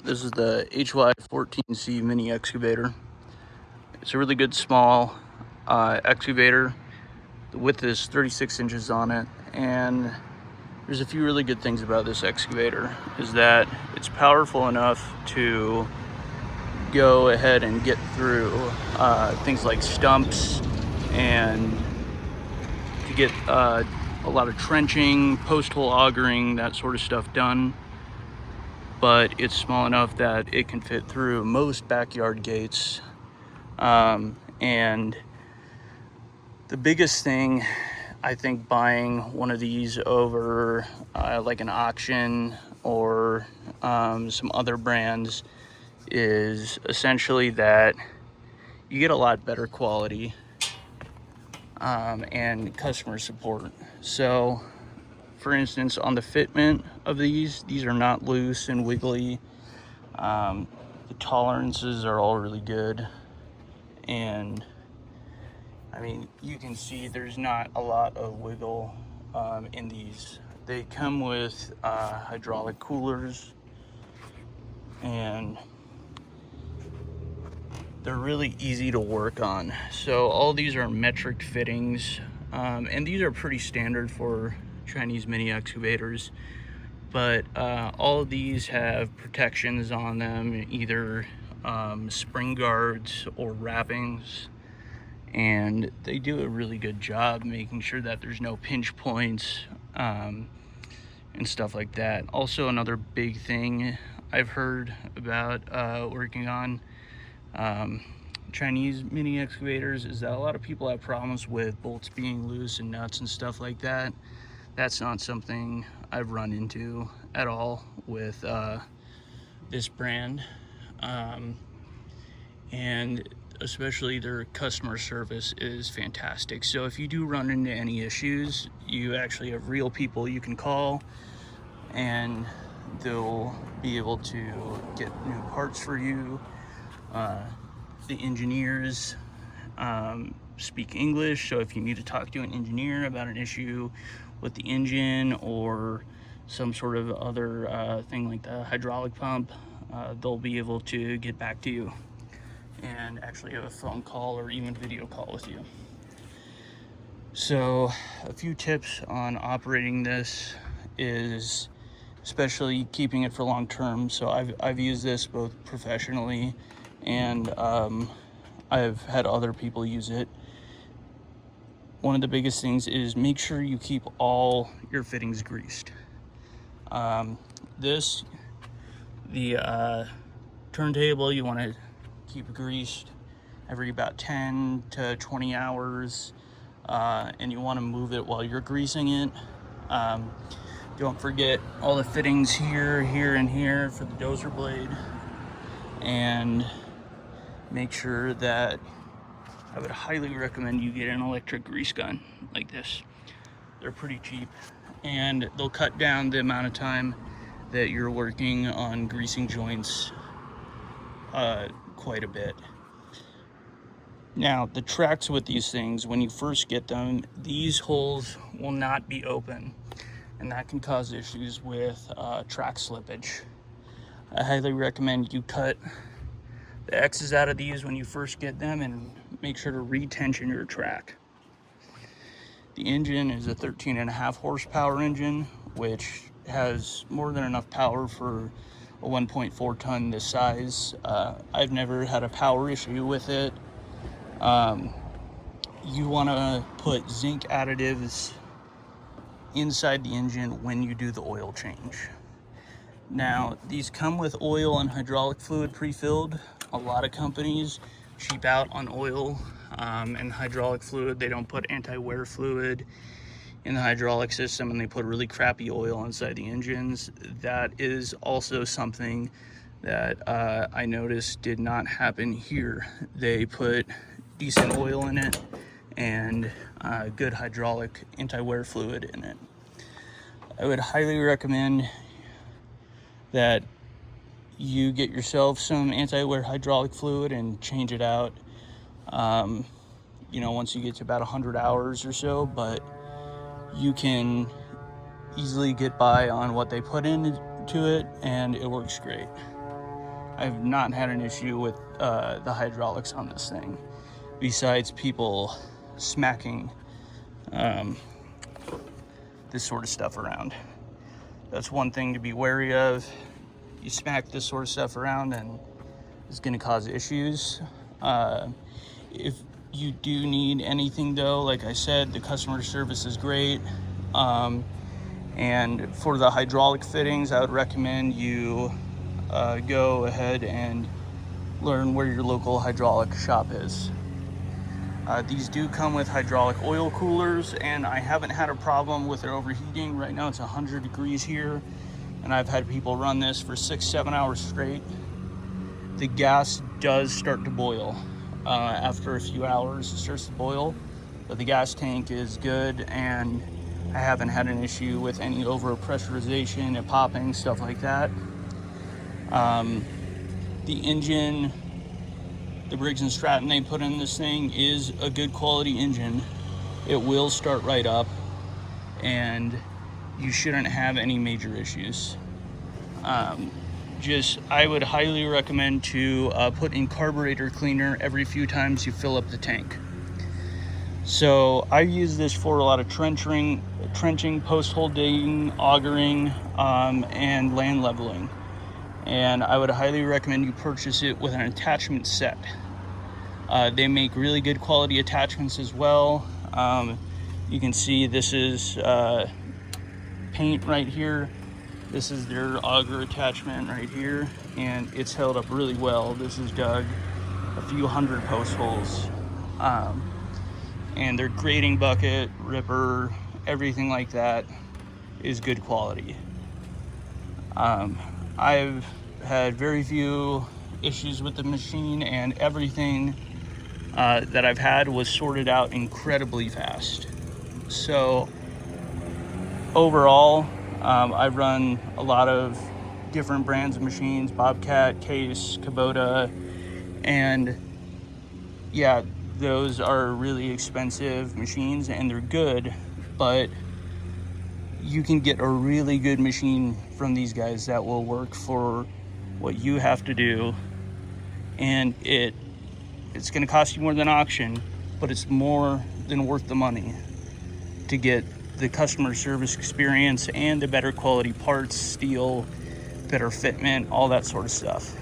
This is the HY14C mini excavator. It's a really good small excavator. The width is 36 inches on it, and there's a few really good things about this excavator. Is that it's powerful enough to go ahead and get through things like stumps, and to get a lot of trenching, post hole augering, that sort of stuff done. But it's small enough that it can fit through most backyard gates. And the biggest thing, I think, buying one of these over like an auction or some other brands is essentially that you get a lot better quality and customer support. So for instance, on the fitment of these are not loose and wiggly. The tolerances are all really good, and I mean, you can see there's not a lot of wiggle in these. They come with hydraulic coolers, and they're really easy to work on. So all these are metric fittings, and these are pretty standard for Chinese mini excavators. But all of these have protections on them, either spring guards or wrappings, and they do a really good job making sure that there's no pinch points and stuff like that. Also, another big thing I've heard about working on Chinese mini excavators is that a lot of people have problems with bolts being loose and nuts and stuff like that. That's not something I've run into at all with this brand, and especially their customer service is fantastic. So if you do run into any issues, you actually have real people you can call, and they'll be able to get new parts for you. The engineers speak English, so if you need to talk to an engineer about an issue with the engine or some sort of other thing like the hydraulic pump, they'll be able to get back to you and actually have a phone call or even video call with you. So a few tips on operating this is especially keeping it for long term. So I've used this both professionally and I've had other people use it. One of the biggest things is make sure you keep all your fittings greased. The turntable, you want to keep greased every about 10 to 20 hours, and you want to move it while you're greasing it. Don't forget all the fittings here, and here for the dozer blade, and make sure that I would highly recommend you get an electric grease gun like this. They're pretty cheap, and they'll cut down the amount of time that you're working on greasing joints quite a bit. Now, the tracks with these things, when you first get them, these holes will not be open, and that can cause issues with track slippage. I highly recommend you cut the X's out of these when you first get them and make sure to retension your track. The engine is a 13.5 horsepower engine, which has more than enough power for a 1.4 ton this size. I've never had a power issue with it. You want to put zinc additives inside the engine when you do the oil change. Now, these come with oil and hydraulic fluid pre-filled. A lot of companies cheap out on oil and hydraulic fluid. They don't put anti-wear fluid in the hydraulic system, and they put really crappy oil inside the engines. That is also something that I noticed did not happen here. They put decent oil in it and good hydraulic anti-wear fluid in it. I would highly recommend that you get yourself some anti-wear hydraulic fluid and change it out, once you get to about 100 hours or so, but you can easily get by on what they put into it, and it works great. I've not had an issue with the hydraulics on this thing, besides people smacking this sort of stuff around. That's one thing to be wary of. You smack this sort of stuff around and it's going to cause issues. If you do need anything though, like I said, the customer service is great. And for the hydraulic fittings, I would recommend you go ahead and learn where your local hydraulic shop is. These do come with hydraulic oil coolers, and I haven't had a problem with it overheating. Right now it's 100 degrees here, and I've had people run this for 6-7 hours straight. The gas does start to boil. After a few hours it starts to boil, but the gas tank is good, and I haven't had an issue with any over pressurization and popping, stuff like that. The engine, the Briggs & Stratton they put in this thing is a good quality engine. It will start right up, and you shouldn't have any major issues. I would highly recommend to put in carburetor cleaner every few times you fill up the tank. So I use this for a lot of trenching, post-hole digging, augering, and land leveling. And I would highly recommend you purchase it with an attachment set. They make really good quality attachments as well. You can see this is paint right here. This is their auger attachment right here, and it's held up really well. This is dug a few hundred post holes. And their grading bucket, ripper, everything like that is good quality. I've had very few issues with the machine, and everything that I've had was sorted out incredibly fast. So overall, I've run a lot of different brands of machines, Bobcat, Case, Kubota, and yeah, those are really expensive machines and they're good, but you can get a really good machine from these guys that will work for what you have to do, and it's going to cost you more than auction, but it's more than worth the money to get the customer service experience and the better quality parts, steel, better fitment, all that sort of stuff.